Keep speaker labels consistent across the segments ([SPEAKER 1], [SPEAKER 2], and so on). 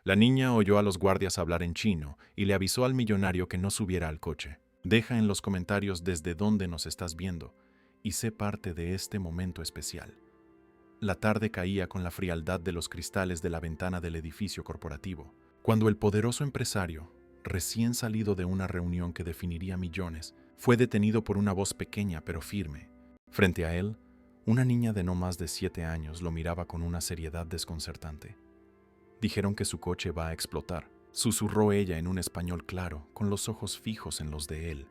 [SPEAKER 1] La niña oyó a los guardias hablar en chino y le avisó al millonario que no subiera al coche. Deja en los comentarios desde dónde nos estás viendo y sé parte de este momento especial. La tarde caía con la frialdad de los cristales de la ventana del edificio corporativo, cuando el poderoso empresario, recién salido de una reunión que definiría millones, fue detenido por una voz pequeña pero firme. Frente a él, una niña de no más de 7 años lo miraba con una seriedad desconcertante. Dijeron que su coche va a explotar, susurró ella en un español claro, con los ojos fijos en los de él.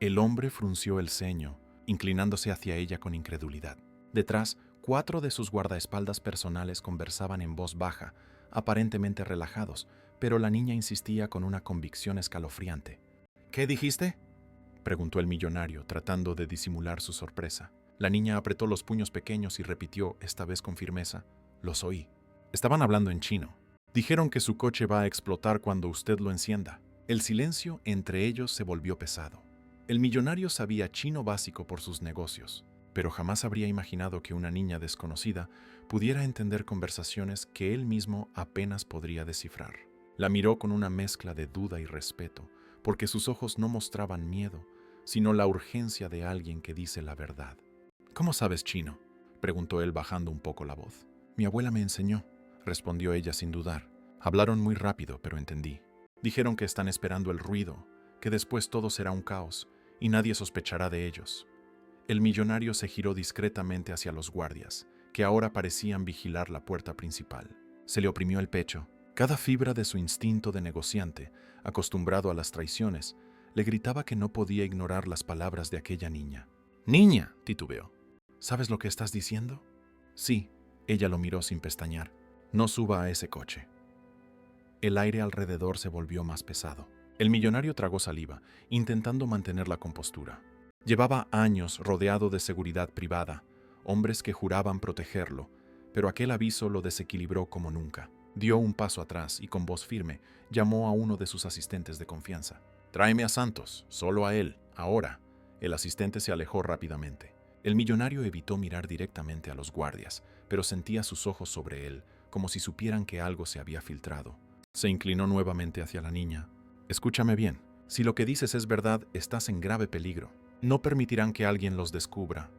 [SPEAKER 1] El hombre frunció el ceño, inclinándose hacia ella con incredulidad. Detrás, 4 de sus guardaespaldas personales conversaban en voz baja, aparentemente relajados, pero la niña insistía con una convicción escalofriante. ¿Qué dijiste?, preguntó el millonario, tratando de disimular su sorpresa. La niña apretó los puños pequeños y repitió, esta vez con firmeza, «Los oí». Estaban hablando en chino. Dijeron que su coche va a explotar cuando usted lo encienda. El silencio entre ellos se volvió pesado. El millonario sabía chino básico por sus negocios, pero jamás habría imaginado que una niña desconocida pudiera entender conversaciones que él mismo apenas podría descifrar. La miró con una mezcla de duda y respeto, porque sus ojos no mostraban miedo, sino la urgencia de alguien que dice la verdad. «¿Cómo sabes chino?», preguntó él bajando un poco la voz. «Mi abuela me enseñó», respondió ella sin dudar. «Hablaron muy rápido, pero entendí. Dijeron que están esperando el ruido, que después todo será un caos y nadie sospechará de ellos». El millonario se giró discretamente hacia los guardias, que ahora parecían vigilar la puerta principal. Se le oprimió el pecho. Cada fibra de su instinto de negociante, acostumbrado a las traiciones, le gritaba que no podía ignorar las palabras de aquella niña. «Niña», titubeó. «¿Sabes lo que estás diciendo?» «Sí», ella lo miró sin pestañear. «No suba a ese coche». El aire alrededor se volvió más pesado. El millonario tragó saliva, intentando mantener la compostura. Llevaba años rodeado de seguridad privada, hombres que juraban protegerlo, pero aquel aviso lo desequilibró como nunca. Dio un paso atrás y con voz firme llamó a uno de sus asistentes de confianza. «Tráeme a Santos, solo a él, ahora». El asistente se alejó rápidamente. El millonario evitó mirar directamente a los guardias, pero sentía sus ojos sobre él, como si supieran que algo se había filtrado. Se inclinó nuevamente hacia la niña. «Escúchame bien. Si lo que dices es verdad, estás en grave peligro. No permitirán que alguien los descubra».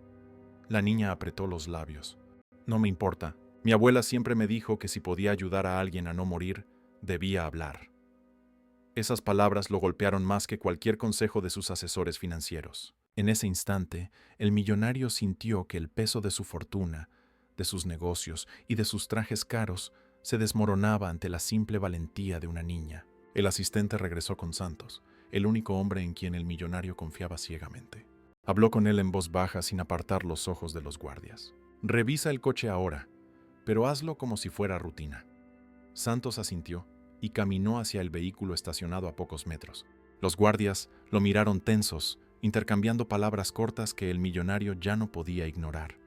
[SPEAKER 1] La niña apretó los labios. «No me importa. Mi abuela siempre me dijo que si podía ayudar a alguien a no morir, debía hablar». Esas palabras lo golpearon más que cualquier consejo de sus asesores financieros. En ese instante, el millonario sintió que el peso de su fortuna, de sus negocios y de sus trajes caros se desmoronaba ante la simple valentía de una niña. El asistente regresó con Santos, el único hombre en quien el millonario confiaba ciegamente. Habló con él en voz baja sin apartar los ojos de los guardias. «Revisa el coche ahora, pero hazlo como si fuera rutina». Santos asintió y caminó hacia el vehículo estacionado a pocos metros. Los guardias lo miraron tensos, intercambiando palabras cortas que el millonario ya no podía ignorar.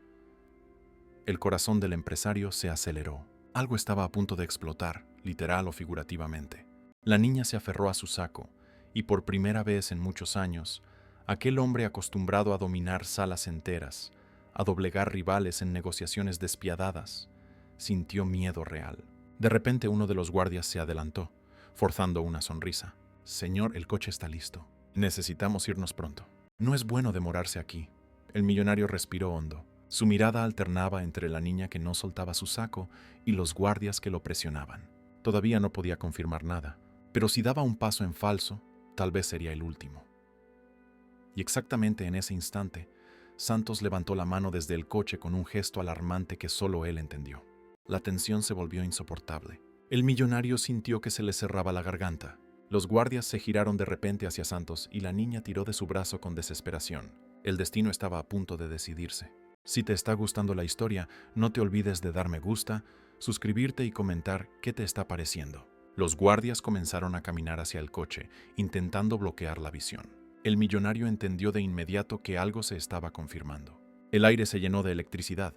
[SPEAKER 1] El corazón del empresario se aceleró. Algo estaba a punto de explotar, literal o figurativamente. La niña se aferró a su saco, y por primera vez en muchos años, aquel hombre acostumbrado a dominar salas enteras, a doblegar rivales en negociaciones despiadadas, sintió miedo real. De repente uno de los guardias se adelantó, forzando una sonrisa. «Señor, el coche está listo. Necesitamos irnos pronto». «No es bueno demorarse aquí». El millonario respiró hondo. Su mirada alternaba entre la niña que no soltaba su saco y los guardias que lo presionaban. Todavía no podía confirmar nada, pero si daba un paso en falso, tal vez sería el último. Y exactamente en ese instante, Santos levantó la mano desde el coche con un gesto alarmante que solo él entendió. La tensión se volvió insoportable. El millonario sintió que se le cerraba la garganta. Los guardias se giraron de repente hacia Santos y la niña tiró de su brazo con desesperación. El destino estaba a punto de decidirse. Si te está gustando la historia, no te olvides de dar me gusta, suscribirte y comentar qué te está pareciendo. Los guardias comenzaron a caminar hacia el coche, intentando bloquear la visión. El millonario entendió de inmediato que algo se estaba confirmando. El aire se llenó de electricidad,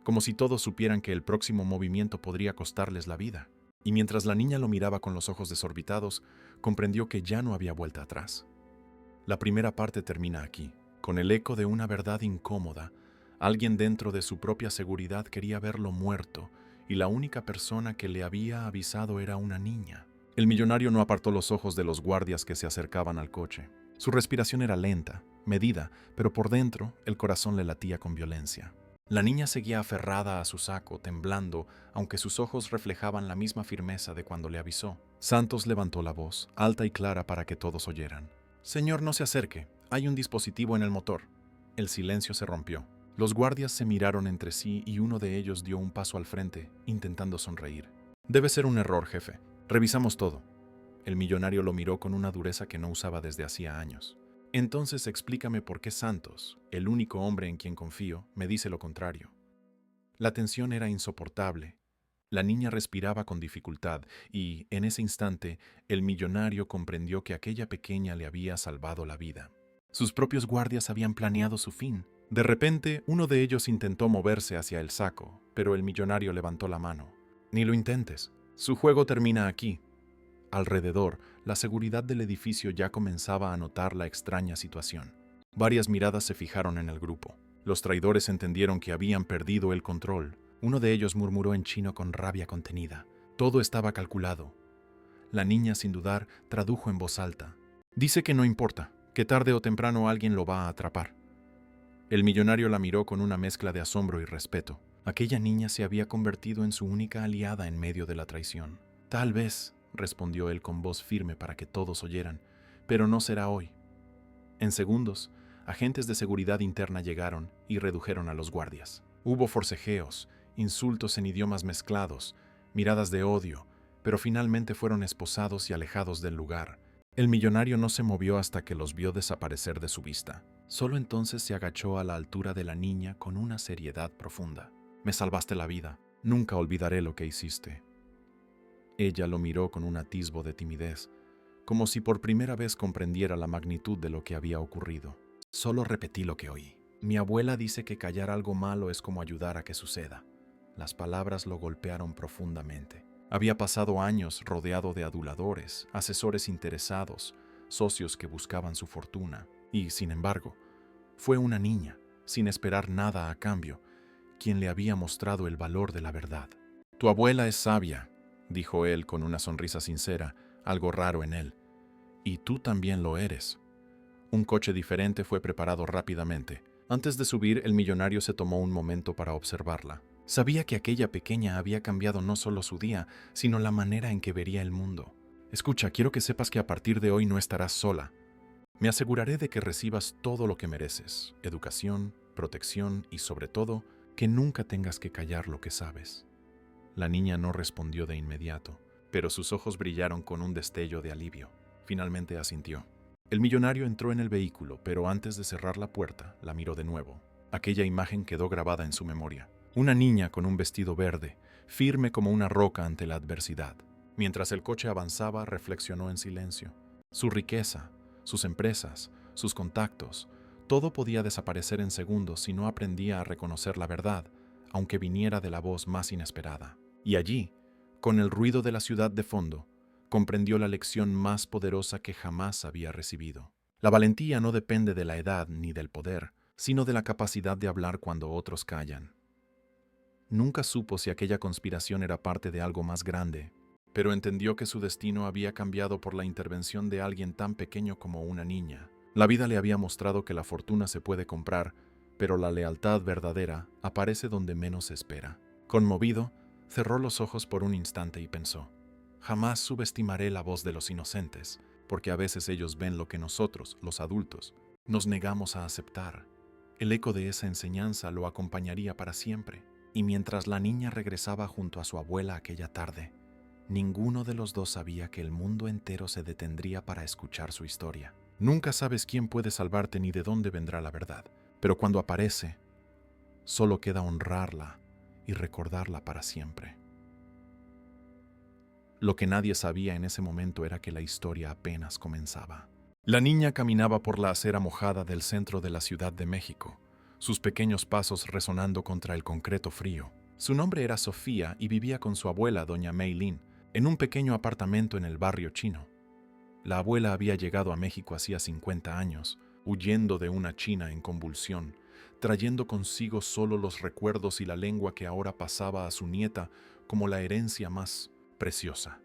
[SPEAKER 1] como si todos supieran que el próximo movimiento podría costarles la vida. Y mientras la niña lo miraba con los ojos desorbitados, comprendió que ya no había vuelta atrás. La primera parte termina aquí, con el eco de una verdad incómoda. Alguien dentro de su propia seguridad quería verlo muerto y la única persona que le había avisado era una niña. El millonario no apartó los ojos de los guardias que se acercaban al coche. Su respiración era lenta, medida, pero por dentro el corazón le latía con violencia. La niña seguía aferrada a su saco, temblando, aunque sus ojos reflejaban la misma firmeza de cuando le avisó. Santos levantó la voz, alta y clara para que todos oyeran. «Señor, no se acerque. Hay un dispositivo en el motor». El silencio se rompió. Los guardias se miraron entre sí y uno de ellos dio un paso al frente, intentando sonreír. «Debe ser un error, jefe. Revisamos todo». El millonario lo miró con una dureza que no usaba desde hacía años. «Entonces explícame por qué Santos, el único hombre en quien confío, me dice lo contrario». La tensión era insoportable. La niña respiraba con dificultad y, en ese instante, el millonario comprendió que aquella pequeña le había salvado la vida. Sus propios guardias habían planeado su fin. De repente, uno de ellos intentó moverse hacia el saco, pero el millonario levantó la mano. «Ni lo intentes. Su juego termina aquí». Alrededor, la seguridad del edificio ya comenzaba a notar la extraña situación. Varias miradas se fijaron en el grupo. Los traidores entendieron que habían perdido el control. Uno de ellos murmuró en chino con rabia contenida. Todo estaba calculado. La niña, sin dudar, tradujo en voz alta. «Dice que no importa, que tarde o temprano alguien lo va a atrapar». El millonario la miró con una mezcla de asombro y respeto. Aquella niña se había convertido en su única aliada en medio de la traición. «Tal vez», respondió él con voz firme para que todos oyeran, «pero no será hoy». En segundos, agentes de seguridad interna llegaron y redujeron a los guardias. Hubo forcejeos, insultos en idiomas mezclados, miradas de odio, pero finalmente fueron esposados y alejados del lugar. El millonario no se movió hasta que los vio desaparecer de su vista. Solo entonces se agachó a la altura de la niña con una seriedad profunda. «Me salvaste la vida. Nunca olvidaré lo que hiciste». Ella lo miró con un atisbo de timidez, como si por primera vez comprendiera la magnitud de lo que había ocurrido. «Solo repetí lo que oí. Mi abuela dice que callar algo malo es como ayudar a que suceda». Las palabras lo golpearon profundamente. Había pasado años rodeado de aduladores, asesores interesados, socios que buscaban su fortuna. Y, sin embargo, fue una niña, sin esperar nada a cambio, quien le había mostrado el valor de la verdad. «Tu abuela es sabia», dijo él con una sonrisa sincera, algo raro en él. «Y tú también lo eres». Un coche diferente fue preparado rápidamente. Antes de subir, el millonario se tomó un momento para observarla. Sabía que aquella pequeña había cambiado no solo su día, sino la manera en que vería el mundo. «Escucha, quiero que sepas que a partir de hoy no estarás sola. Me aseguraré de que recibas todo lo que mereces, educación, protección y, sobre todo, que nunca tengas que callar lo que sabes». La niña no respondió de inmediato, pero sus ojos brillaron con un destello de alivio. Finalmente asintió. El millonario entró en el vehículo, pero antes de cerrar la puerta, la miró de nuevo. Aquella imagen quedó grabada en su memoria. Una niña con un vestido verde, firme como una roca ante la adversidad. Mientras el coche avanzaba, reflexionó en silencio. Su riqueza, sus empresas, sus contactos, todo podía desaparecer en segundos si no aprendía a reconocer la verdad, aunque viniera de la voz más inesperada. Y allí, con el ruido de la ciudad de fondo, comprendió la lección más poderosa que jamás había recibido. La valentía no depende de la edad ni del poder, sino de la capacidad de hablar cuando otros callan. Nunca supo si aquella conspiración era parte de algo más grande, pero entendió que su destino había cambiado por la intervención de alguien tan pequeño como una niña. La vida le había mostrado que la fortuna se puede comprar, pero la lealtad verdadera aparece donde menos se espera. Conmovido, cerró los ojos por un instante y pensó: «Jamás subestimaré la voz de los inocentes, porque a veces ellos ven lo que nosotros, los adultos, nos negamos a aceptar». El eco de esa enseñanza lo acompañaría para siempre. Y mientras la niña regresaba junto a su abuela aquella tarde, ninguno de los dos sabía que el mundo entero se detendría para escuchar su historia. Nunca sabes quién puede salvarte ni de dónde vendrá la verdad, pero cuando aparece, solo queda honrarla y recordarla para siempre. Lo que nadie sabía en ese momento era que la historia apenas comenzaba. La niña caminaba por la acera mojada del centro de la Ciudad de México, sus pequeños pasos resonando contra el concreto frío. Su nombre era Sofía y vivía con su abuela, doña Mei Lin, en un pequeño apartamento en el barrio chino. La abuela había llegado a México hacía 50 años, huyendo de una China en convulsión, trayendo consigo solo los recuerdos y la lengua que ahora pasaba a su nieta como la herencia más preciosa.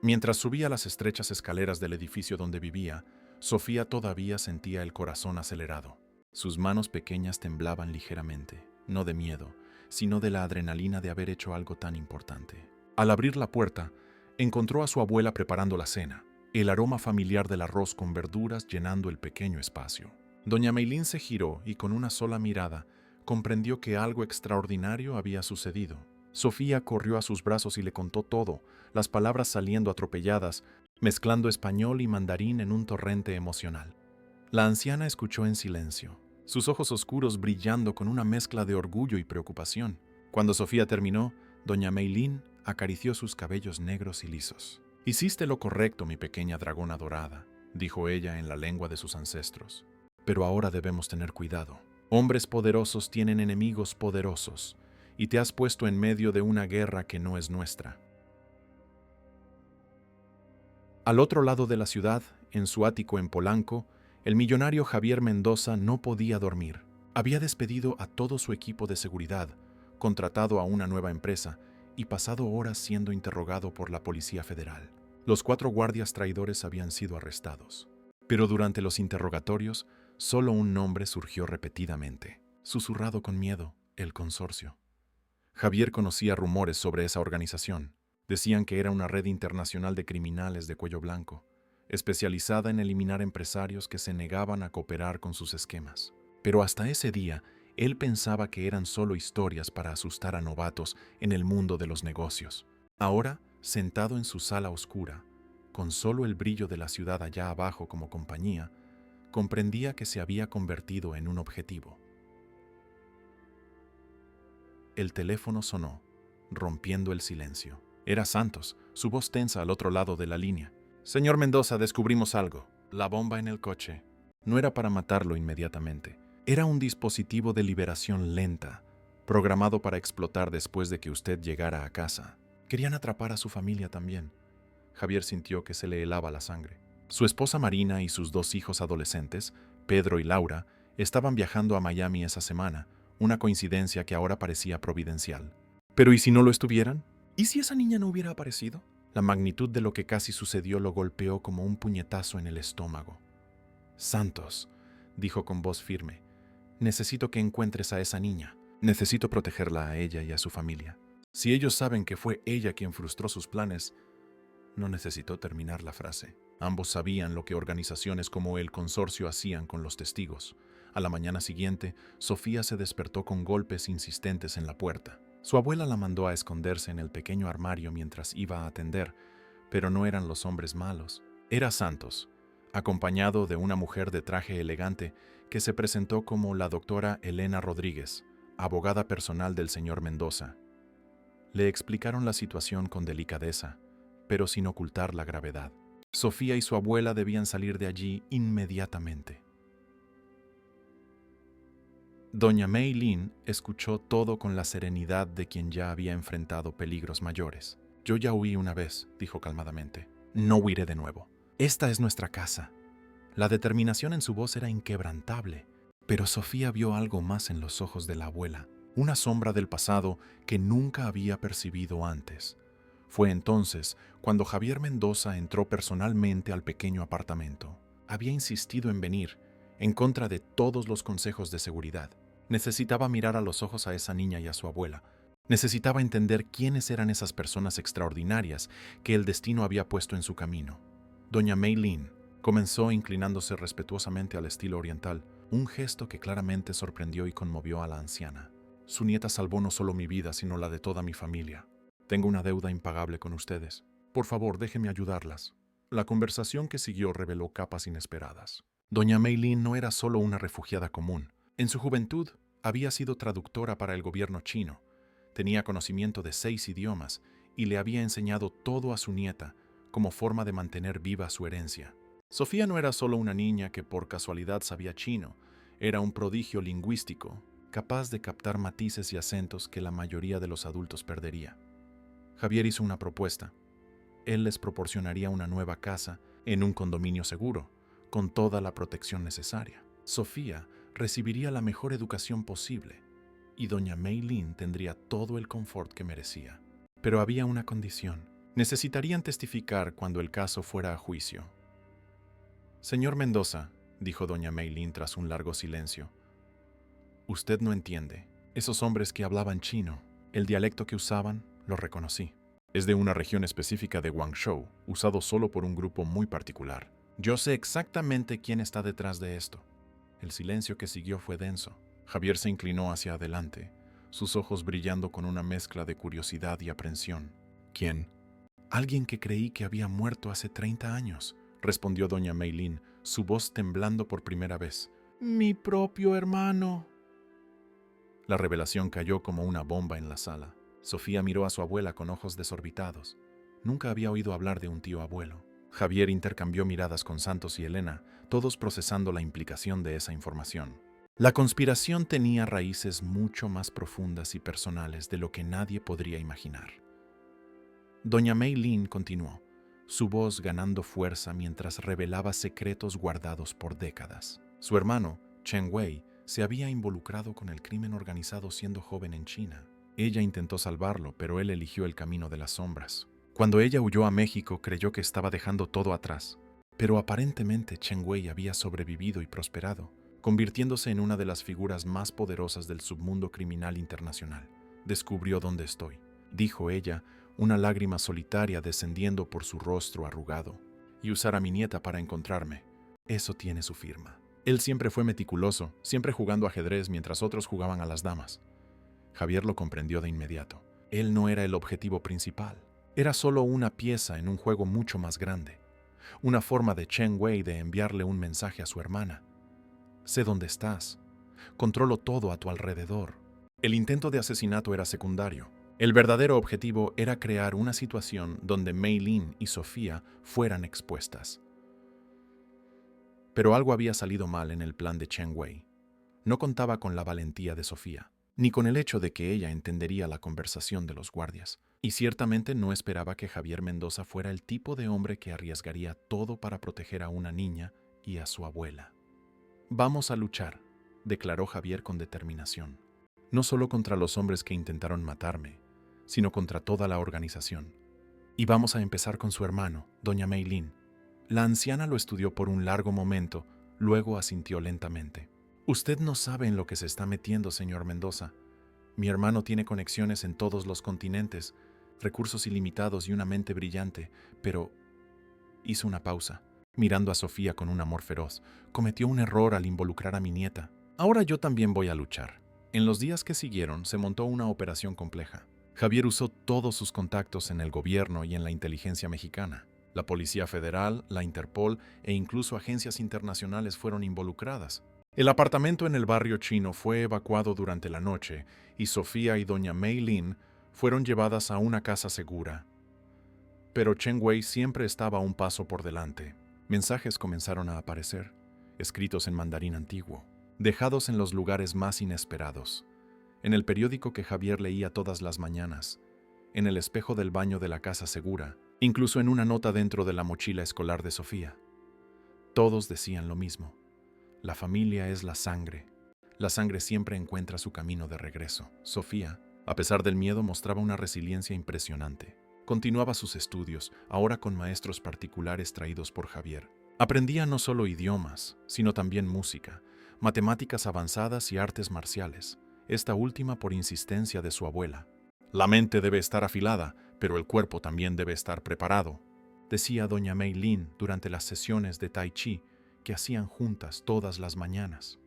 [SPEAKER 1] Mientras subía las estrechas escaleras del edificio donde vivía, Sofía todavía sentía el corazón acelerado. Sus manos pequeñas temblaban ligeramente, no de miedo, sino de la adrenalina de haber hecho algo tan importante. Al abrir la puerta, encontró a su abuela preparando la cena, el aroma familiar del arroz con verduras llenando el pequeño espacio. Doña Meilín se giró y con una sola mirada comprendió que algo extraordinario había sucedido. Sofía corrió a sus brazos y le contó todo, las palabras saliendo atropelladas, mezclando español y mandarín en un torrente emocional. La anciana escuchó en silencio, sus ojos oscuros brillando con una mezcla de orgullo y preocupación. Cuando Sofía terminó, doña Meilín acarició sus cabellos negros y lisos. «Hiciste lo correcto, mi pequeña dragona dorada», dijo ella en la lengua de sus ancestros. «Pero ahora debemos tener cuidado. Hombres poderosos tienen enemigos poderosos, y te has puesto en medio de una guerra que no es nuestra». Al otro lado de la ciudad, en su ático en Polanco, el millonario Javier Mendoza no podía dormir. Había despedido a todo su equipo de seguridad, contratado a una nueva empresa y pasado horas siendo interrogado por la Policía Federal. Los 4 guardias traidores habían sido arrestados. Pero durante los interrogatorios, solo un nombre surgió repetidamente, susurrado con miedo: el Consorcio. Javier conocía rumores sobre esa organización. Decían que era una red internacional de criminales de cuello blanco, especializada en eliminar empresarios que se negaban a cooperar con sus esquemas. Pero hasta ese día, él pensaba que eran solo historias para asustar a novatos en el mundo de los negocios. Ahora, sentado en su sala oscura, con solo el brillo de la ciudad allá abajo como compañía, comprendía que se había convertido en un objetivo. El teléfono sonó, rompiendo el silencio. Era Santos, su voz tensa al otro lado de la línea. «Señor Mendoza, descubrimos algo. La bomba en el coche. No era para matarlo inmediatamente. Era un dispositivo de liberación lenta, programado para explotar después de que usted llegara a casa. Querían atrapar a su familia también». Javier sintió que se le helaba la sangre. Su esposa Marina y sus 2 hijos adolescentes, Pedro y Laura, estaban viajando a Miami esa semana, una coincidencia que ahora parecía providencial. ¿Pero y si no lo estuvieran? ¿Y si esa niña no hubiera aparecido? La magnitud de lo que casi sucedió lo golpeó como un puñetazo en el estómago. «Santos», dijo con voz firme, «necesito que encuentres a esa niña. Necesito protegerla a ella y a su familia. Si ellos saben que fue ella quien frustró sus planes». No necesitó terminar la frase. Ambos sabían lo que organizaciones como el Consorcio hacían con los testigos. A la mañana siguiente, Sofía se despertó con golpes insistentes en la puerta. Su abuela la mandó a esconderse en el pequeño armario mientras iba a atender, pero no eran los hombres malos. Era Santos, acompañado de una mujer de traje elegante que se presentó como la doctora Elena Rodríguez, abogada personal del señor Mendoza. Le explicaron la situación con delicadeza, pero sin ocultar la gravedad. Sofía y su abuela debían salir de allí inmediatamente. Doña Meilín escuchó todo con la serenidad de quien ya había enfrentado peligros mayores. «Yo ya huí una vez», dijo calmadamente. «No huiré de nuevo. Esta es nuestra casa». La determinación en su voz era inquebrantable, pero Sofía vio algo más en los ojos de la abuela, una sombra del pasado que nunca había percibido antes. Fue entonces cuando Javier Mendoza entró personalmente al pequeño apartamento. Había insistido en venir, en contra de todos los consejos de seguridad. Necesitaba mirar a los ojos a esa niña y a su abuela. Necesitaba entender quiénes eran esas personas extraordinarias que el destino había puesto en su camino. Doña Meilín comenzó inclinándose respetuosamente al estilo oriental, un gesto que claramente sorprendió y conmovió a la anciana. «Su nieta salvó no solo mi vida, sino la de toda mi familia. Tengo una deuda impagable con ustedes. Por favor, déjenme ayudarlas». La conversación que siguió reveló capas inesperadas. Doña Meilín no era solo una refugiada común. En su juventud, había sido traductora para el gobierno chino. Tenía conocimiento de 6 idiomas y le había enseñado todo a su nieta como forma de mantener viva su herencia. Sofía no era solo una niña que por casualidad sabía chino, era un prodigio lingüístico, capaz de captar matices y acentos que la mayoría de los adultos perdería. Javier hizo una propuesta. Él les proporcionaría una nueva casa en un condominio seguro, con toda la protección necesaria. Sofía recibiría la mejor educación posible y doña Meilín tendría todo el confort que merecía. Pero había una condición. Necesitarían testificar cuando el caso fuera a juicio. Señor Mendoza, dijo doña Meilín tras un largo silencio, usted no entiende. Esos hombres que hablaban chino, el dialecto que usaban, lo reconocí. Es de una región específica de Guangzhou, usado solo por un grupo muy particular. Yo sé exactamente quién está detrás de esto. El silencio que siguió fue denso. Javier se inclinó hacia adelante, sus ojos brillando con una mezcla de curiosidad y aprensión. ¿Quién? Alguien que creí que había muerto hace 30 años, respondió doña Meilín, su voz temblando por primera vez. Mi propio hermano. La revelación cayó como una bomba en la sala. Sofía miró a su abuela con ojos desorbitados. Nunca había oído hablar de un tío abuelo. Javier intercambió miradas con Santos y Elena, todos procesando la implicación de esa información. La conspiración tenía raíces mucho más profundas y personales de lo que nadie podría imaginar. Doña Meilín continuó, su voz ganando fuerza mientras revelaba secretos guardados por décadas. Su hermano, Chen Wei, se había involucrado con el crimen organizado siendo joven en China. Ella intentó salvarlo, pero él eligió el camino de las sombras. Cuando ella huyó a México, creyó que estaba dejando todo atrás. Pero aparentemente Chen Wei había sobrevivido y prosperado, convirtiéndose en una de las figuras más poderosas del submundo criminal internacional. Descubrió dónde estoy, dijo ella, una lágrima solitaria descendiendo por su rostro arrugado. Y usar a mi nieta para encontrarme. Eso tiene su firma. Él siempre fue meticuloso, siempre jugando ajedrez mientras otros jugaban a las damas. Javier lo comprendió de inmediato. Él no era el objetivo principal. Era solo una pieza en un juego mucho más grande. Una forma de Chen Wei de enviarle un mensaje a su hermana. Sé dónde estás. Controlo todo a tu alrededor. El intento de asesinato era secundario. El verdadero objetivo era crear una situación donde Meilín y Sofía fueran expuestas. Pero algo había salido mal en el plan de Chen Wei. No contaba con la valentía de Sofía, ni con el hecho de que ella entendería la conversación de los guardias. Y ciertamente no esperaba que Javier Mendoza fuera el tipo de hombre que arriesgaría todo para proteger a una niña y a su abuela. Vamos a luchar, declaró Javier con determinación. No solo contra los hombres que intentaron matarme, sino contra toda la organización. Y vamos a empezar con su hermano, doña Meilín. La anciana lo estudió por un largo momento, luego asintió lentamente. Usted no sabe en lo que se está metiendo, señor Mendoza. Mi hermano tiene conexiones en todos los continentes, recursos ilimitados y una mente brillante, pero... Hizo una pausa, mirando a Sofía con un amor feroz. Cometió un error al involucrar a mi nieta. Ahora yo también voy a luchar. En los días que siguieron se montó una operación compleja. Javier usó todos sus contactos en el gobierno y en la inteligencia mexicana. La Policía Federal, la Interpol e incluso agencias internacionales fueron involucradas. El apartamento en el barrio chino fue evacuado durante la noche y Sofía y doña Meilín fueron llevadas a una casa segura. Pero Chen Wei siempre estaba un paso por delante. Mensajes comenzaron a aparecer, escritos en mandarín antiguo, dejados en los lugares más inesperados. En el periódico que Javier leía todas las mañanas, en el espejo del baño de la casa segura, incluso en una nota dentro de la mochila escolar de Sofía. Todos decían lo mismo. La familia es la sangre. La sangre siempre encuentra su camino de regreso. Sofía, a pesar del miedo, mostraba una resiliencia impresionante. Continuaba sus estudios, ahora con maestros particulares traídos por Javier. Aprendía no solo idiomas, sino también música, matemáticas avanzadas y artes marciales, esta última por insistencia de su abuela. La mente debe estar afilada, pero el cuerpo también debe estar preparado, decía doña Meilín durante las sesiones de Tai Chi que hacían juntas todas las mañanas.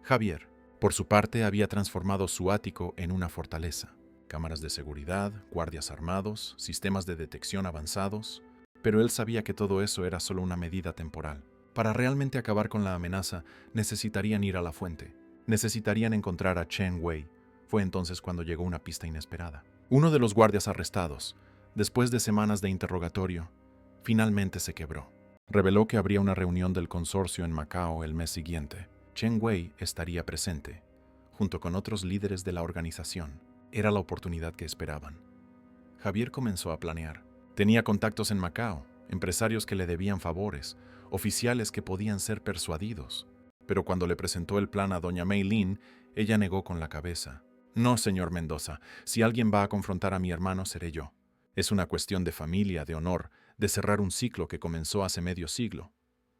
[SPEAKER 1] Javier, por su parte, había transformado su ático en una fortaleza. Cámaras de seguridad, guardias armados, sistemas de detección avanzados, pero él sabía que todo eso era solo una medida temporal. Para realmente acabar con la amenaza, necesitarían ir a la fuente. Necesitarían encontrar a Chen Wei. Fue entonces cuando llegó una pista inesperada. Uno de los guardias arrestados, después de semanas de interrogatorio, finalmente se quebró. Reveló que habría una reunión del consorcio en Macao el mes siguiente. Chen Wei estaría presente, junto con otros líderes de la organización. Era la oportunidad que esperaban. Javier comenzó a planear. Tenía contactos en Macao, empresarios que le debían favores, oficiales que podían ser persuadidos. Pero cuando le presentó el plan a doña Meilín, ella negó con la cabeza. No, señor Mendoza, si alguien va a confrontar a mi hermano, seré yo. Es una cuestión de familia, de honor, de cerrar un ciclo que comenzó hace medio siglo.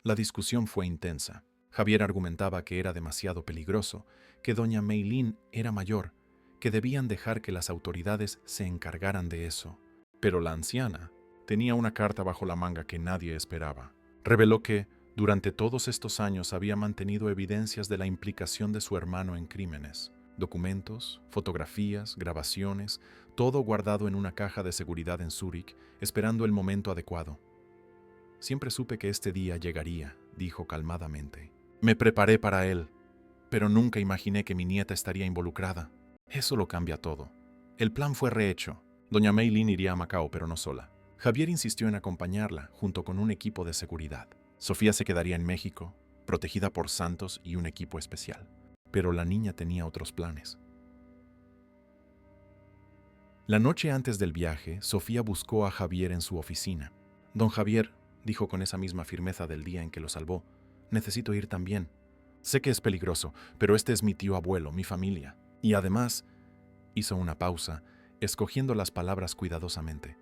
[SPEAKER 1] La discusión fue intensa. Javier argumentaba que era demasiado peligroso, que doña Meilín era mayor, que debían dejar que las autoridades se encargaran de eso. Pero la anciana tenía una carta bajo la manga que nadie esperaba. Reveló que, durante todos estos años, había mantenido evidencias de la implicación de su hermano en crímenes. Documentos, fotografías, grabaciones, todo guardado en una caja de seguridad en Zúrich, esperando el momento adecuado. Siempre supe que este día llegaría, dijo calmadamente. Me preparé para él, pero nunca imaginé que mi nieta estaría involucrada. Eso lo cambia todo. El plan fue rehecho. Doña Meilín iría a Macao, pero no sola. Javier insistió en acompañarla, junto con un equipo de seguridad. Sofía se quedaría en México, protegida por santos y un equipo especial. Pero la niña tenía otros planes. La noche antes del viaje, Sofía buscó a Javier en su oficina. Don Javier, dijo con esa misma firmeza del día en que lo salvó, necesito ir también. Sé que es peligroso, pero este es mi tío abuelo, mi familia. Y además, hizo una pausa, escogiendo las palabras cuidadosamente.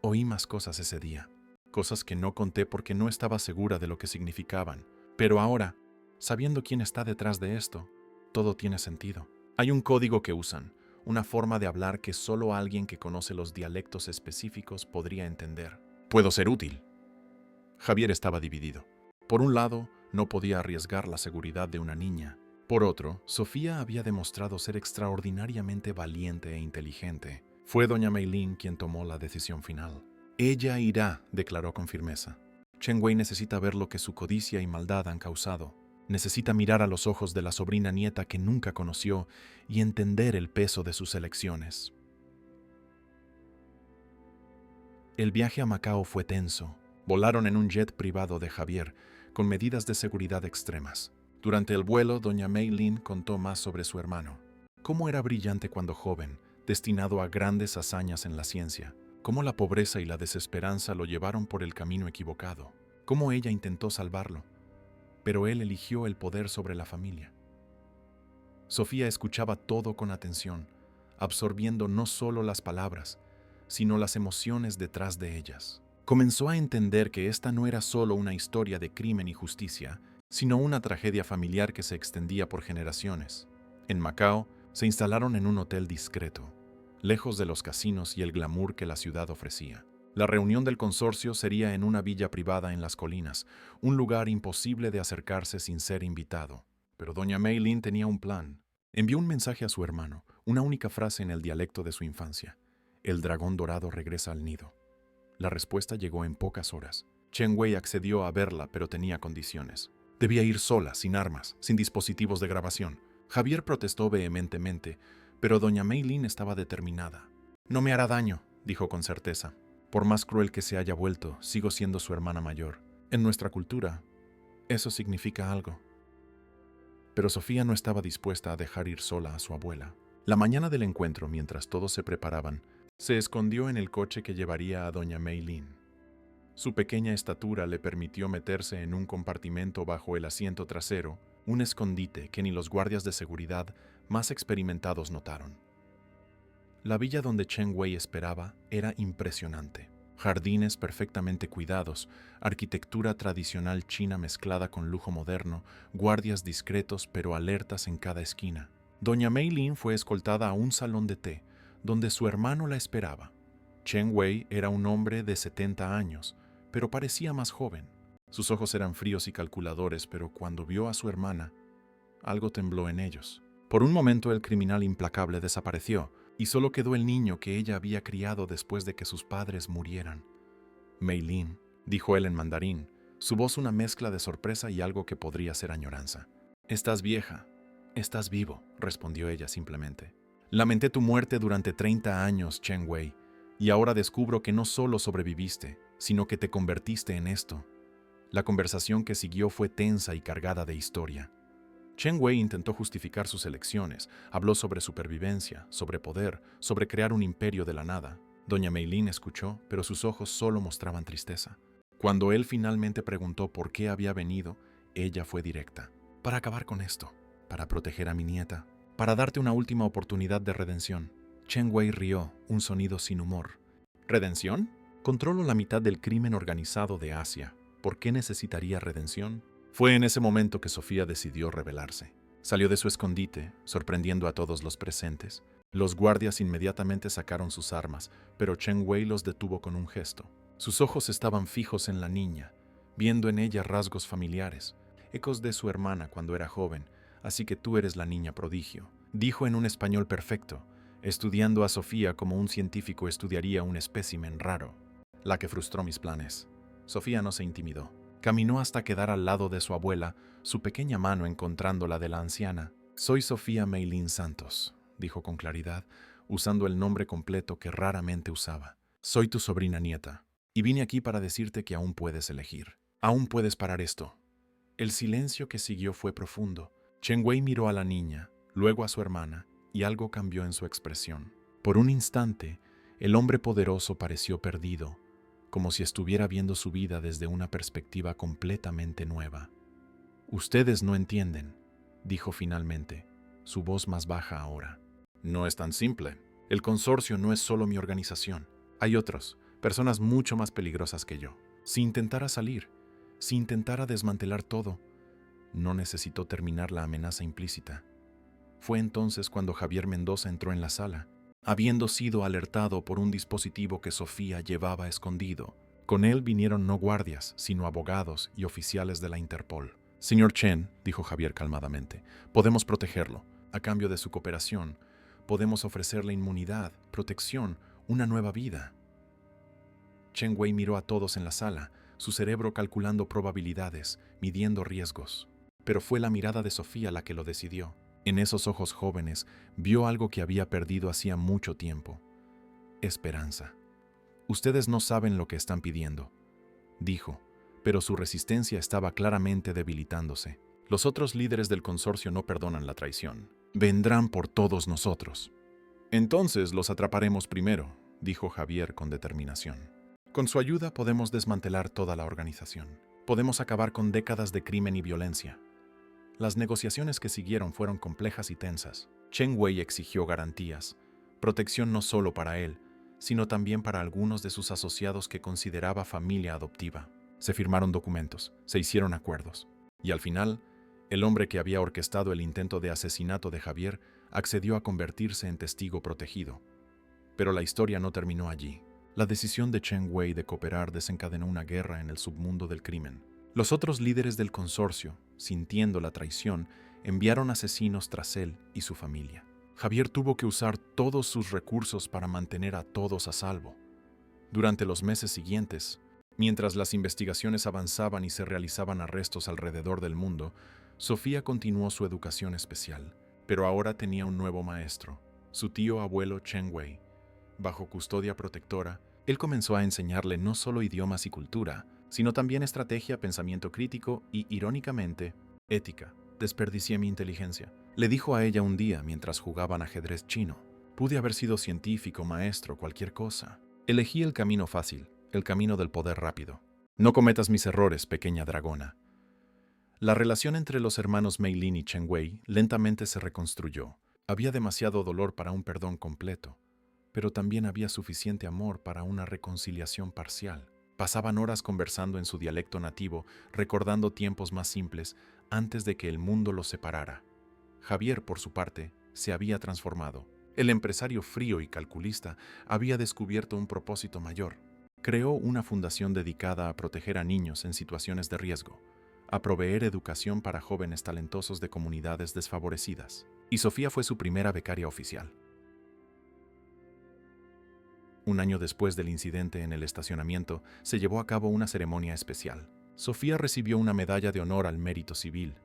[SPEAKER 1] Oí más cosas ese día, cosas que no conté porque no estaba segura de lo que significaban. Pero ahora, sabiendo quién está detrás de esto, todo tiene sentido. Hay un código que usan, una forma de hablar que solo alguien que conoce los dialectos específicos podría entender. Puedo ser útil. Javier estaba dividido. Por un lado, no podía arriesgar la seguridad de una niña. Por otro, Sofía había demostrado ser extraordinariamente valiente e inteligente. Fue doña Meilín quien tomó la decisión final. Ella irá, declaró con firmeza. Chen Wei necesita ver lo que su codicia y maldad han causado. Necesita mirar a los ojos de la sobrina nieta que nunca conoció y entender el peso de sus elecciones. El viaje a Macao fue tenso. Volaron en un jet privado de Javier, con medidas de seguridad extremas. Durante el vuelo, doña Meilín contó más sobre su hermano. Cómo era brillante cuando joven, destinado a grandes hazañas en la ciencia. Cómo la pobreza y la desesperanza lo llevaron por el camino equivocado. Cómo ella intentó salvarlo, pero él eligió el poder sobre la familia. Sofía escuchaba todo con atención, absorbiendo no solo las palabras, sino las emociones detrás de ellas. Comenzó a entender que esta no era solo una historia de crimen y justicia, sino una tragedia familiar que se extendía por generaciones. En Macao, se instalaron en un hotel discreto, lejos de los casinos y el glamour que la ciudad ofrecía. La reunión del consorcio sería en una villa privada en las colinas, un lugar imposible de acercarse sin ser invitado. Pero doña Meilín tenía un plan. Envió un mensaje a su hermano, una única frase en el dialecto de su infancia. El dragón dorado regresa al nido. La respuesta llegó en pocas horas. Chen Wei accedió a verla, pero tenía condiciones. Debía ir sola, sin armas, sin dispositivos de grabación. Javier protestó vehementemente, pero doña Meilín estaba determinada. No me hará daño, dijo con certeza. Por más cruel que se haya vuelto, sigo siendo su hermana mayor. En nuestra cultura, eso significa algo. Pero Sofía no estaba dispuesta a dejar ir sola a su abuela. La mañana del encuentro, mientras todos se preparaban, se escondió en el coche que llevaría a doña Meilín. Su pequeña estatura le permitió meterse en un compartimento bajo el asiento trasero, un escondite que ni los guardias de seguridad más experimentados notaron. La villa donde Chen Wei esperaba era impresionante. Jardines perfectamente cuidados, arquitectura tradicional china mezclada con lujo moderno, guardias discretos pero alertas en cada esquina. Doña Meilín fue escoltada a un salón de té, donde su hermano la esperaba. Chen Wei era un hombre de 70 años, pero parecía más joven. Sus ojos eran fríos y calculadores, pero cuando vio a su hermana, algo tembló en ellos. Por un momento el criminal implacable desapareció, y solo quedó el niño que ella había criado después de que sus padres murieran. Meilín, dijo él en mandarín, su voz una mezcla de sorpresa y algo que podría ser añoranza. Estás vieja, estás vivo, respondió ella simplemente. Lamenté tu muerte durante 30 años, Chen Wei, y ahora descubro que no solo sobreviviste, sino que te convertiste en esto. La conversación que siguió fue tensa y cargada de historia. Chen Wei intentó justificar sus elecciones, habló sobre supervivencia, sobre poder, sobre crear un imperio de la nada. Doña Meilín escuchó, pero sus ojos solo mostraban tristeza. Cuando él finalmente preguntó por qué había venido, ella fue directa. Para acabar con esto, para proteger a mi nieta, para darte una última oportunidad de redención. Chen Wei rió, un sonido sin humor. ¿Redención? Controlo la mitad del crimen organizado de Asia. ¿Por qué necesitaría redención? Fue en ese momento que Sofía decidió rebelarse. Salió de su escondite, sorprendiendo a todos los presentes. Los guardias inmediatamente sacaron sus armas, pero Chen Wei los detuvo con un gesto. Sus ojos estaban fijos en la niña, viendo en ella rasgos familiares, ecos de su hermana cuando era joven. Así que tú eres la niña prodigio, dijo en un español perfecto, estudiando a Sofía como un científico estudiaría un espécimen raro. La que frustró mis planes. Sofía no se intimidó. Caminó hasta quedar al lado de su abuela, su pequeña mano encontrando la de la anciana. Soy Sofía Meilín Santos, dijo con claridad, usando el nombre completo que raramente usaba. Soy tu sobrina nieta, y vine aquí para decirte que aún puedes elegir. Aún puedes parar esto. El silencio que siguió fue profundo. Chen Wei miró a la niña, luego a su hermana, y algo cambió en su expresión. Por un instante, el hombre poderoso pareció perdido, como si estuviera viendo su vida desde una perspectiva completamente nueva. Ustedes no entienden, dijo finalmente, su voz más baja ahora. No es tan simple. El consorcio no es solo mi organización. Hay otros, personas mucho más peligrosas que yo. Si intentara salir, si intentara desmantelar todo, no necesitó terminar la amenaza implícita. Fue entonces cuando Javier Mendoza entró en la sala, habiendo sido alertado por un dispositivo que Sofía llevaba escondido. Con él vinieron no guardias, sino abogados y oficiales de la Interpol. Señor Chen, dijo Javier calmadamente, podemos protegerlo. A cambio de su cooperación, podemos ofrecerle inmunidad, protección, una nueva vida. Chen Wei miró a todos en la sala, su cerebro calculando probabilidades, midiendo riesgos. Pero fue la mirada de Sofía la que lo decidió. En esos ojos jóvenes vio algo que había perdido hacía mucho tiempo. Esperanza. Ustedes no saben lo que están pidiendo, dijo, pero su resistencia estaba claramente debilitándose. Los otros líderes del consorcio no perdonan la traición. Vendrán por todos nosotros. Entonces los atraparemos primero, dijo Javier con determinación. Con su ayuda podemos desmantelar toda la organización. Podemos acabar con décadas de crimen y violencia. Las negociaciones que siguieron fueron complejas y tensas. Chen Wei exigió garantías, protección no solo para él, sino también para algunos de sus asociados que consideraba familia adoptiva. Se firmaron documentos, se hicieron acuerdos, y al final, el hombre que había orquestado el intento de asesinato de Javier accedió a convertirse en testigo protegido. Pero la historia no terminó allí. La decisión de Chen Wei de cooperar desencadenó una guerra en el submundo del crimen. Los otros líderes del consorcio, sintiendo la traición, enviaron asesinos tras él y su familia. Javier tuvo que usar todos sus recursos para mantener a todos a salvo. Durante los meses siguientes, mientras las investigaciones avanzaban y se realizaban arrestos alrededor del mundo, Sofía continuó su educación especial, pero ahora tenía un nuevo maestro, su tío abuelo Chen Wei. Bajo custodia protectora, él comenzó a enseñarle no solo idiomas y cultura, sino también estrategia, pensamiento crítico y, irónicamente, ética. Desperdicié mi inteligencia, le dijo a ella un día mientras jugaban ajedrez chino. Pude haber sido científico, maestro, cualquier cosa. Elegí el camino fácil, el camino del poder rápido. No cometas mis errores, pequeña dragona. La relación entre los hermanos Meilin y Chen Wei lentamente se reconstruyó. Había demasiado dolor para un perdón completo, pero también había suficiente amor para una reconciliación parcial. Pasaban horas conversando en su dialecto nativo, recordando tiempos más simples antes de que el mundo los separara. Javier, por su parte, se había transformado. El empresario frío y calculista había descubierto un propósito mayor. Creó una fundación dedicada a proteger a niños en situaciones de riesgo, a proveer educación para jóvenes talentosos de comunidades desfavorecidas. Y Sofía fue su primera becaria oficial. Un año después del incidente en el estacionamiento, se llevó a cabo una ceremonia especial. Sofía recibió una medalla de honor al mérito civil,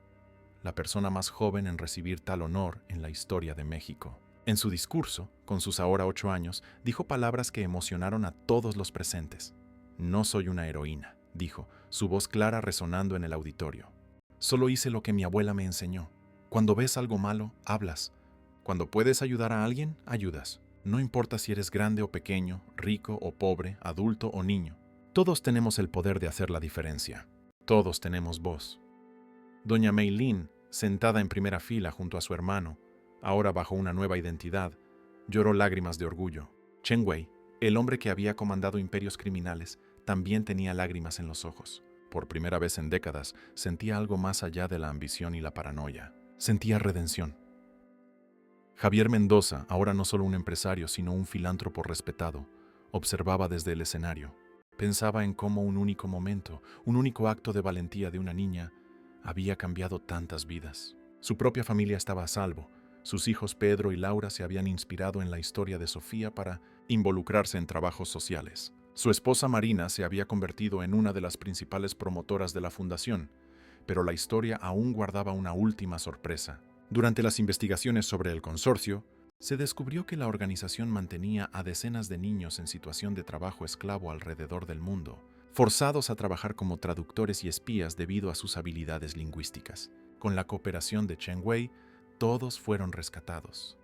[SPEAKER 1] la persona más joven en recibir tal honor en la historia de México. En su discurso, con sus ahora 8 años, dijo palabras que emocionaron a todos los presentes. No soy una heroína, dijo, su voz clara resonando en el auditorio. Solo hice lo que mi abuela me enseñó. Cuando ves algo malo, hablas. Cuando puedes ayudar a alguien, ayudas. No importa si eres grande o pequeño, rico o pobre, adulto o niño. Todos tenemos el poder de hacer la diferencia. Todos tenemos voz. Doña Meilín, sentada en primera fila junto a su hermano, ahora bajo una nueva identidad, lloró lágrimas de orgullo. Chen Wei, el hombre que había comandado imperios criminales, también tenía lágrimas en los ojos. Por primera vez en décadas, sentía algo más allá de la ambición y la paranoia. Sentía redención. Javier Mendoza, ahora no solo un empresario, sino un filántropo respetado, observaba desde el escenario. Pensaba en cómo un único momento, un único acto de valentía de una niña, había cambiado tantas vidas. Su propia familia estaba a salvo. Sus hijos Pedro y Laura se habían inspirado en la historia de Sofía para involucrarse en trabajos sociales. Su esposa Marina se había convertido en una de las principales promotoras de la fundación, pero la historia aún guardaba una última sorpresa. Durante las investigaciones sobre el consorcio, se descubrió que la organización mantenía a decenas de niños en situación de trabajo esclavo alrededor del mundo, forzados a trabajar como traductores y espías debido a sus habilidades lingüísticas. Con la cooperación de Chen Wei, todos fueron rescatados.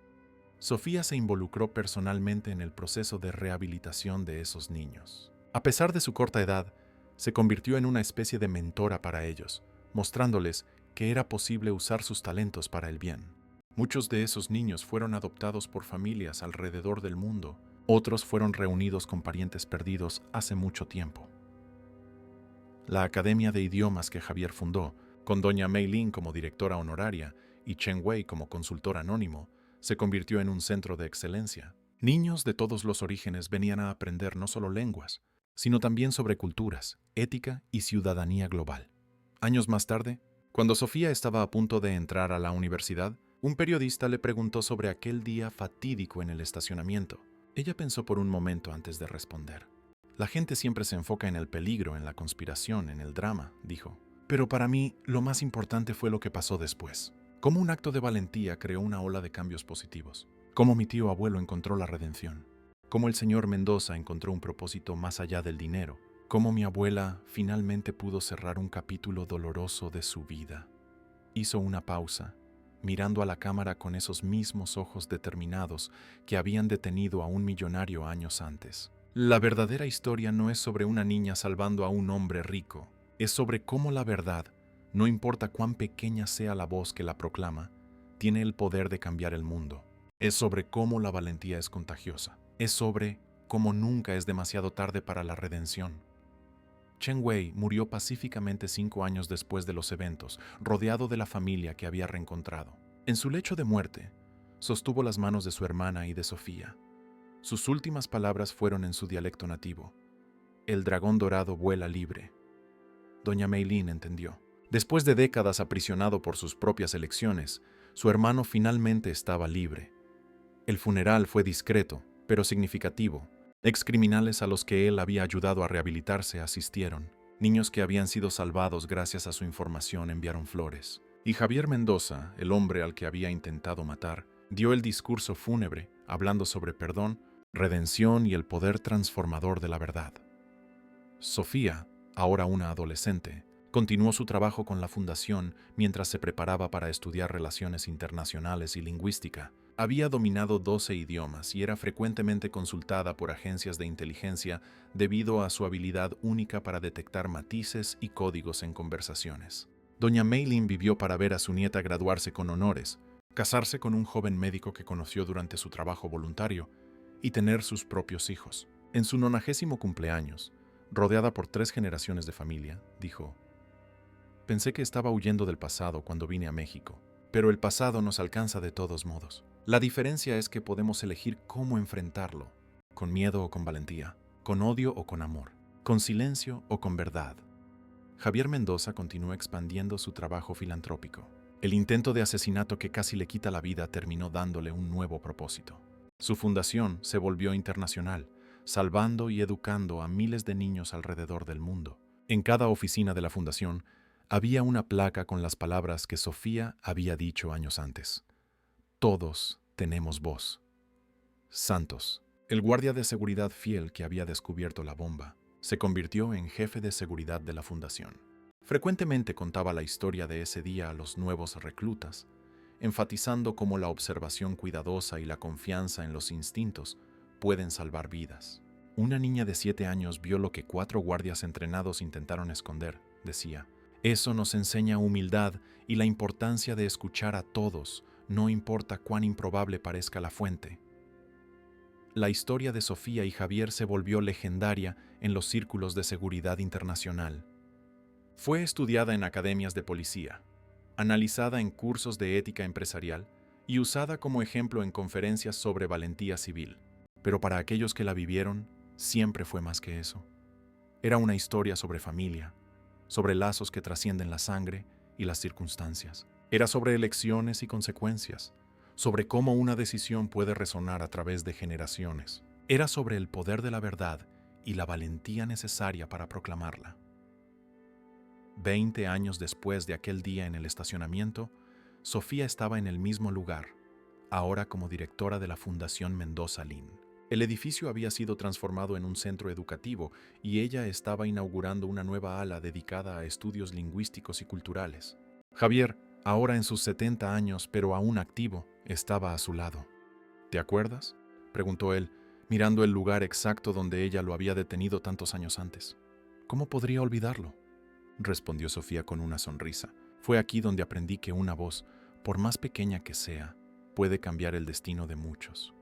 [SPEAKER 1] Sofía se involucró personalmente en el proceso de rehabilitación de esos niños. A pesar de su corta edad, se convirtió en una especie de mentora para ellos, mostrándoles que era posible usar sus talentos para el bien. Muchos de esos niños fueron adoptados por familias alrededor del mundo. Otros fueron reunidos con parientes perdidos hace mucho tiempo. La Academia de Idiomas que Javier fundó, con doña Mei Lin como directora honoraria y Chen Wei como consultor anónimo, se convirtió en un centro de excelencia. Niños de todos los orígenes venían a aprender no solo lenguas, sino también sobre culturas, ética y ciudadanía global. Años más tarde, cuando Sofía estaba a punto de entrar a la universidad, un periodista le preguntó sobre aquel día fatídico en el estacionamiento. Ella pensó por un momento antes de responder. La gente siempre se enfoca en el peligro, en la conspiración, en el drama, dijo. Pero para mí, lo más importante fue lo que pasó después. Cómo un acto de valentía creó una ola de cambios positivos. Cómo mi tío abuelo encontró la redención. Cómo el señor Mendoza encontró un propósito más allá del dinero. Cómo mi abuela finalmente pudo cerrar un capítulo doloroso de su vida. Hizo una pausa, mirando a la cámara con esos mismos ojos determinados que habían detenido a un millonario años antes. La verdadera historia no es sobre una niña salvando a un hombre rico, es sobre cómo la verdad, no importa cuán pequeña sea la voz que la proclama, tiene el poder de cambiar el mundo. Es sobre cómo la valentía es contagiosa. Es sobre cómo nunca es demasiado tarde para la redención. Chen Wei murió pacíficamente 5 años después de los eventos, rodeado de la familia que había reencontrado. En su lecho de muerte, sostuvo las manos de su hermana y de Sofía. Sus últimas palabras fueron en su dialecto nativo. El dragón dorado vuela libre. Doña Mei Lin entendió. Después de décadas aprisionado por sus propias elecciones, su hermano finalmente estaba libre. El funeral fue discreto, pero significativo. Excriminales a los que él había ayudado a rehabilitarse asistieron. Niños que habían sido salvados gracias a su información enviaron flores. Y Javier Mendoza, el hombre al que había intentado matar, dio el discurso fúnebre, hablando sobre perdón, redención y el poder transformador de la verdad. Sofía, ahora una adolescente, continuó su trabajo con la fundación mientras se preparaba para estudiar relaciones internacionales y lingüística. Había dominado 12 idiomas y era frecuentemente consultada por agencias de inteligencia debido a su habilidad única para detectar matices y códigos en conversaciones. Doña Mei Lin vivió para ver a su nieta graduarse con honores, casarse con un joven médico que conoció durante su trabajo voluntario y tener sus propios hijos. En su 90º cumpleaños, rodeada por 3 generaciones de familia, dijo: «Pensé que estaba huyendo del pasado cuando vine a México, pero el pasado nos alcanza de todos modos. La diferencia es que podemos elegir cómo enfrentarlo, con miedo o con valentía, con odio o con amor, con silencio o con verdad». Javier Mendoza continuó expandiendo su trabajo filantrópico. El intento de asesinato que casi le quita la vida terminó dándole un nuevo propósito. Su fundación se volvió internacional, salvando y educando a miles de niños alrededor del mundo. En cada oficina de la fundación había una placa con las palabras que Sofía había dicho años antes. Todos tenemos voz. Santos, el guardia de seguridad fiel que había descubierto la bomba, se convirtió en jefe de seguridad de la fundación. Frecuentemente contaba la historia de ese día a los nuevos reclutas, enfatizando cómo la observación cuidadosa y la confianza en los instintos pueden salvar vidas. Una niña de 7 años vio lo que 4 guardias entrenados intentaron esconder, decía. Eso nos enseña humildad y la importancia de escuchar a todos, no importa cuán improbable parezca la fuente. La historia de Sofía y Javier se volvió legendaria en los círculos de seguridad internacional. Fue estudiada en academias de policía, analizada en cursos de ética empresarial y usada como ejemplo en conferencias sobre valentía civil. Pero para aquellos que la vivieron, siempre fue más que eso. Era una historia sobre familia, sobre lazos que trascienden la sangre y las circunstancias. Era sobre elecciones y consecuencias, sobre cómo una decisión puede resonar a través de generaciones. Era sobre el poder de la verdad y la valentía necesaria para proclamarla. 20 años después de aquel día en el estacionamiento, Sofía estaba en el mismo lugar, ahora como directora de la Fundación Mendoza Lin. El edificio había sido transformado en un centro educativo y ella estaba inaugurando una nueva ala dedicada a estudios lingüísticos y culturales. Javier, ahora en sus 70 años, pero aún activo, estaba a su lado. ¿Te acuerdas?, preguntó él, mirando el lugar exacto donde ella lo había detenido tantos años antes. ¿Cómo podría olvidarlo?, respondió Sofía con una sonrisa. Fue aquí donde aprendí que una voz, por más pequeña que sea, puede cambiar el destino de muchos.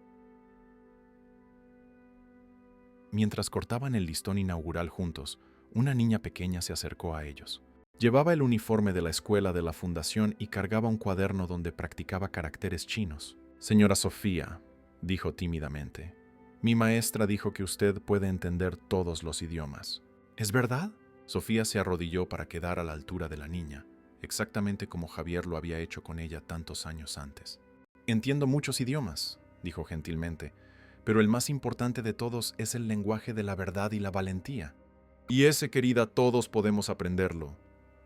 [SPEAKER 1] Mientras cortaban el listón inaugural juntos, una niña pequeña se acercó a ellos. Llevaba el uniforme de la escuela de la fundación y cargaba un cuaderno donde practicaba caracteres chinos. Señora Sofía, dijo tímidamente, mi maestra dijo que usted puede entender todos los idiomas. ¿Es verdad? Sofía se arrodilló para quedar a la altura de la niña, exactamente como Javier lo había hecho con ella tantos años antes. Entiendo muchos idiomas, dijo gentilmente, pero el más importante de todos es el lenguaje de la verdad y la valentía. Y ese, querida, todos podemos aprenderlo.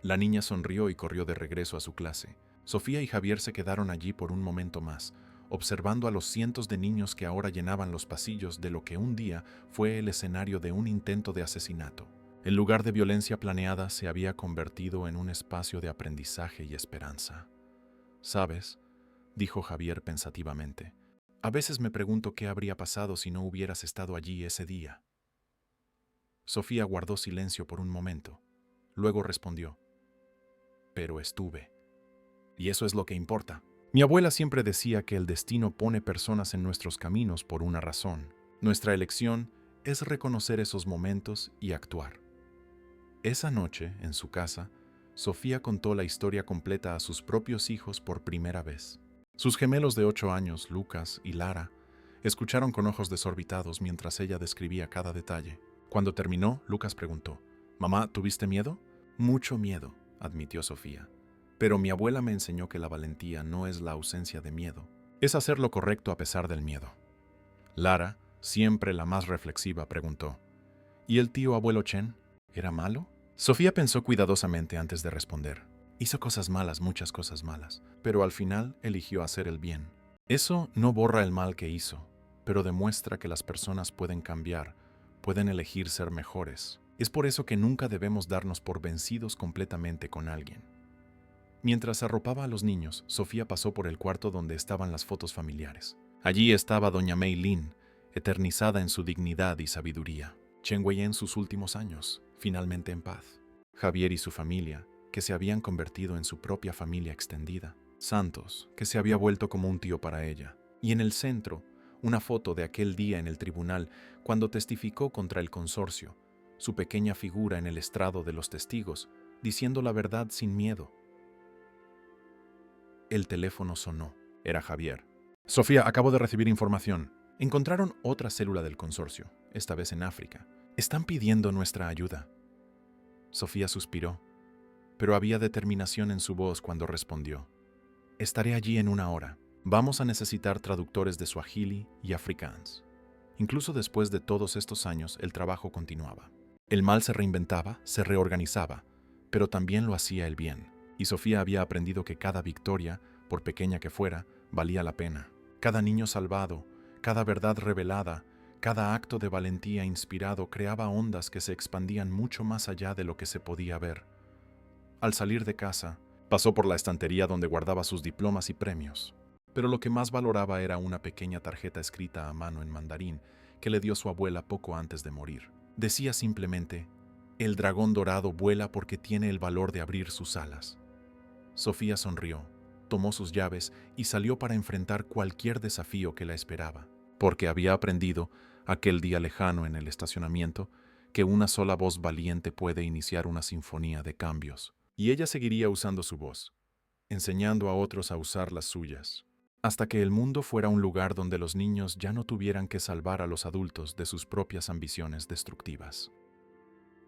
[SPEAKER 1] La niña sonrió y corrió de regreso a su clase. Sofía y Javier se quedaron allí por un momento más, observando a los cientos de niños que ahora llenaban los pasillos de lo que un día fue el escenario de un intento de asesinato. El lugar de violencia planeada se había convertido en un espacio de aprendizaje y esperanza. ¿Sabes?, dijo Javier pensativamente. A veces me pregunto qué habría pasado si no hubieras estado allí ese día. Sofía guardó silencio por un momento. Luego respondió, pero estuve. Y eso es lo que importa. Mi abuela siempre decía que el destino pone personas en nuestros caminos por una razón. Nuestra elección es reconocer esos momentos y actuar. Esa noche, en su casa, Sofía contó la historia completa a sus propios hijos por primera vez. Sus gemelos de 8 años, Lucas y Lara, escucharon con ojos desorbitados mientras ella describía cada detalle. Cuando terminó, Lucas preguntó, «Mamá, ¿tuviste miedo?» «Mucho miedo», admitió Sofía. «Pero mi abuela me enseñó que la valentía no es la ausencia de miedo, es hacer lo correcto a pesar del miedo». Lara, siempre la más reflexiva, preguntó, «¿Y el tío abuelo Chen? ¿Era malo?» Sofía pensó cuidadosamente antes de responder. Hizo cosas malas, muchas cosas malas, pero al final eligió hacer el bien. Eso no borra el mal que hizo, pero demuestra que las personas pueden cambiar, pueden elegir ser mejores. Es por eso que nunca debemos darnos por vencidos completamente con alguien. Mientras arropaba a los niños, Sofía pasó por el cuarto donde estaban las fotos familiares. Allí estaba doña Mei Lin, eternizada en su dignidad y sabiduría. Chen Wei en sus últimos años, finalmente en paz. Javier y su familia, que se habían convertido en su propia familia extendida. Santos, que se había vuelto como un tío para ella. Y en el centro, una foto de aquel día en el tribunal cuando testificó contra el consorcio, su pequeña figura en el estrado de los testigos, diciendo la verdad sin miedo. El teléfono sonó. Era Javier. «Sofía, acabo de recibir información. Encontraron otra célula del consorcio, esta vez en África. Están pidiendo nuestra ayuda». Sofía suspiró, pero había determinación en su voz cuando respondió. «Estaré allí en 1 hora. Vamos a necesitar traductores de Swahili y Afrikaans». Incluso después de todos estos años, el trabajo continuaba. El mal se reinventaba, se reorganizaba, pero también lo hacía el bien. Y Sofía había aprendido que cada victoria, por pequeña que fuera, valía la pena. Cada niño salvado, cada verdad revelada, cada acto de valentía inspirado creaba ondas que se expandían mucho más allá de lo que se podía ver. Al salir de casa, pasó por la estantería donde guardaba sus diplomas y premios. Pero lo que más valoraba era una pequeña tarjeta escrita a mano en mandarín que le dio su abuela poco antes de morir. Decía simplemente, «El dragón dorado vuela porque tiene el valor de abrir sus alas». Sofía sonrió. tomó sus llaves y salió para enfrentar cualquier desafío que la esperaba, porque había aprendido, aquel día lejano en el estacionamiento, que una sola voz valiente puede iniciar una sinfonía de cambios. Y ella seguiría usando su voz, enseñando a otros a usar las suyas, hasta que el mundo fuera un lugar donde los niños ya no tuvieran que salvar a los adultos de sus propias ambiciones destructivas.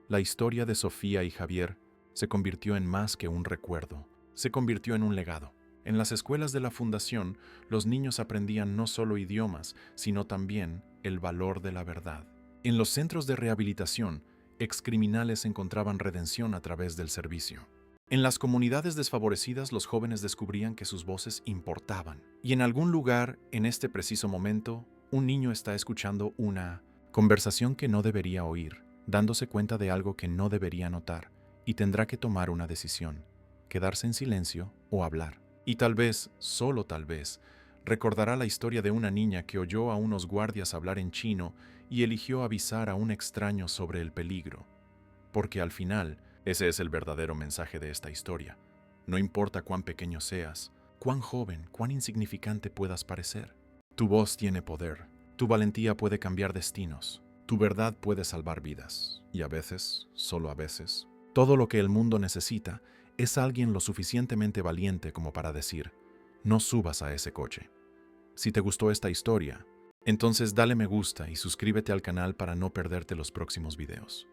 [SPEAKER 1] La historia de Sofía y Javier se convirtió en más que un recuerdo, se convirtió en un legado. En las escuelas de la Fundación, los niños aprendían no solo idiomas, sino también el valor de la verdad. En los centros de rehabilitación, excriminales encontraban redención a través del servicio. En las comunidades desfavorecidas, los jóvenes descubrían que sus voces importaban. Y en algún lugar, en este preciso momento, un niño está escuchando una conversación que no debería oír, dándose cuenta de algo que no debería notar, y tendrá que tomar una decisión: quedarse en silencio o hablar. Y tal vez, solo tal vez, recordará la historia de una niña que oyó a unos guardias hablar en chino y eligió avisar a un extraño sobre el peligro. Porque al final, ese es el verdadero mensaje de esta historia. No importa cuán pequeño seas, cuán joven, cuán insignificante puedas parecer. Tu voz tiene poder, tu valentía puede cambiar destinos, tu verdad puede salvar vidas. Y a veces, solo a veces, todo lo que el mundo necesita es alguien lo suficientemente valiente como para decir: no subas a ese coche. Si te gustó esta historia, entonces dale me gusta y suscríbete al canal para no perderte los próximos videos.